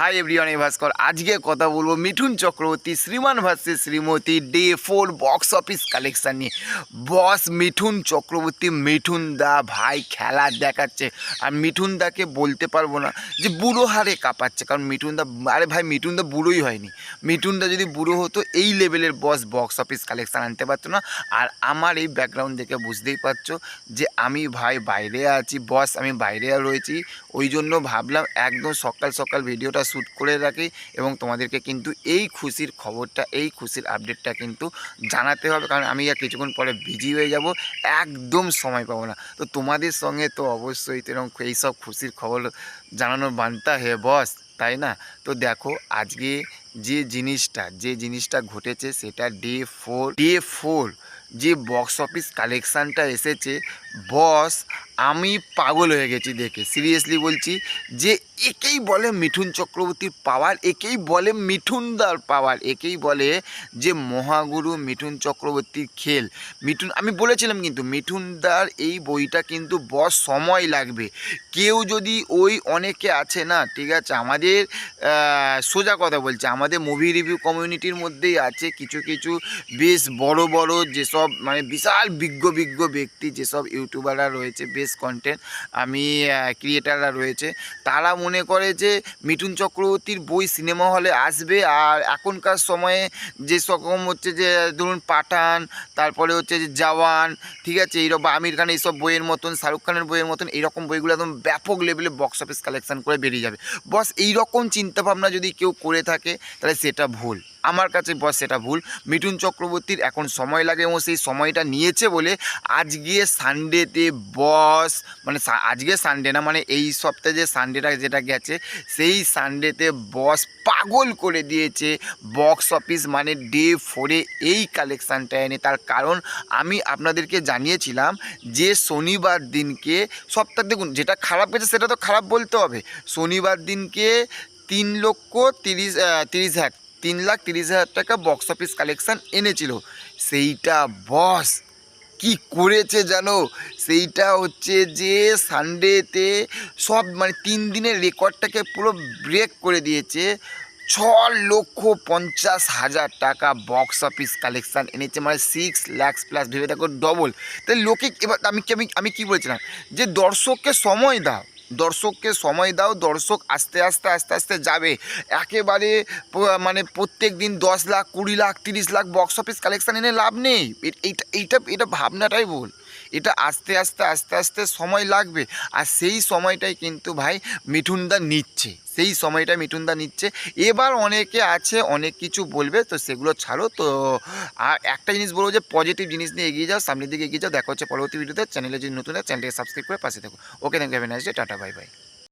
Hi everyone, এই ভাস্কর। আজকে কথা বলবো Mithun Chakraborty Shriman versus Shrimati day 4 box office collection নিয়ে। বস মিঠুন চক্রবর্তী, মিঠুন দা ভাই খেলা দেখাচ্ছে। আর মিঠুন দাকে বলতে পারবো না যে বুড়ো হারে কাঁপাচ্ছে, কারণ মিঠুন দা, আরে ভাই মিঠুন দা বুড়োই হয়নি। মিঠুন দা যদি বুড়ো হতো এই লেভেলের বক্স অফিস কালেকশান আনতে পারতো না। আর আমার এই ব্যাকগ্রাউন্ড দেখে বুঝতেই পারছো যে আমি ভাই বাইরে আছি, বস আমি বাইরে রয়েছি। ওই জন্য ভাবলাম একদম সকাল সকাল ভিডিওটা শ্যুট করে রাখি এবং তোমাদেরকে কিন্তু এই খুশির খবরটা, এই খুশির আপডেটটা কিন্তু জানাতে হবে, কারণ আমি আর কিছুক্ষণ পরে বিজি হয়ে যাব, একদম সময় পাবো না। তো তোমাদের সঙ্গে তো অবশ্যই তো এরকম এইসব খুশির খবর জানানো বানতা হে বস, তাই না? তো দেখো আজকে যে জিনিসটা ঘটেছে সেটা ডে 4 যে বক্স অফিস কালেকশানটা এসেছে, বস আমি পাগল হয়ে গেছি দেখে, সিরিয়াসলি বলছি। যে একেই বলে মিঠুন চক্রবর্তীর পাওয়ার, একেই বলে মিঠুনদার পাওয়ার, একেই বলে যে মহাগুরু মিঠুন চক্রবর্তীর খেল। আমি বলেছিলাম কিন্তু মিঠুনদার এই বইটা কিন্তু বস সময় লাগবে। কেউ যদি অনেকে আছে না, ঠিক আছে, আমাদের সোজা কথা বলছে, আমাদের মুভি রিভিউ কমিউনিটির মধ্যেই আছে কিছু কিছু বেশ বড় বড় যেসব মানে বিশাল বিজ্ঞ ব্যক্তি, যেসব ইউটিউবাররা রয়েছে, বেশ কন্টেন্ট ক্রিয়েটাররা রয়েছে, তারা মনে করে যে মিঠুন চক্রবর্তীর বই সিনেমা হলে আসবে। আর এখনকার সময়ে যে রকম হচ্ছে যে ধরুন পাঠান, তারপরে হচ্ছে যে জওয়ান, ঠিক আছে, এইরকম আমির খান এইসব বইয়ের মতন, শাহরুখ খানের বইয়ের মতন এইরকম বইগুলো একদম ব্যাপক লেভেলে বক্স অফিস কালেকশন করে বেরিয়ে যাবে। বস এইরকম চিন্তাভাবনা যদি কেউ করে থাকে তাহলে সেটা ভুল, আমার কাছে বস সেটা ভুল। মিঠুন চক্রবর্তীর এখন সময় লাগে এবং সেই সময়টা নিয়েছে বলে আজকে সানডেতে বস, মানে আজকে সানডে না, মানে এই সপ্তাহে যে সানডেটা যেটা গেছে সেই সানডেতে বস পাগল করে দিয়েছে বক্স অফিস মানে ডে 4 এই কালেকশানটা এনে। তার কারণ আমি আপনাদেরকে জানিয়েছিলাম যে শনিবার দিনকে সপ্তাহ, দেখুন যেটা খারাপ গেছে সেটা তো খারাপ বলতে হবে। শনিবার দিনকে 3,30,000 টাকা বক্স অফিস কালেকশান এনেছিল। সেইটা বস কি করেছে জানো? সেইটা হচ্ছে যে সানডেতে সব মানে 3 দিনের রেকর্ডটাকে পুরো ব্রেক করে দিয়েছে। 6,50,000 টাকা বক্স অফিস কালেকশান এনেছে, মানে 6 লাখ প্লাস, ভেবে দেখো ডবল। তাই লোকে এবার আমি কি বলছিলাম যে দর্শককে সময় দাও, দর্শক আস্তে আস্তে যাবে। একেবারে মানে প্রত্যেক দিন 10 lakh, 20 lakh, 30 lakh box office collection এনে লাভ নেই। এটা ভাবনাটাই ভুল। এটা আস্তে আস্তে সময় লাগবে। আর সেই সময়টাই কিন্তু ভাই মিঠুনদা নিচ্ছে। এবার অনেকে আছে অনেক কিছু বলবে, তো সেগুলো ছাড়ো। তো আর একটা জিনিস বলবো যে পজিটিভ জিনিস নিয়ে এগিয়ে যাও, সামনের দিকে এগিয়ে যাও। দেখা হচ্ছে পরবর্তী ভিডিওতে। চ্যানেলে যদি নতুন হয় চ্যানেলটাকে সাবস্ক্রাইব করে পাশে থাকো। Okay, thank you, have a nice day, tata, bye by.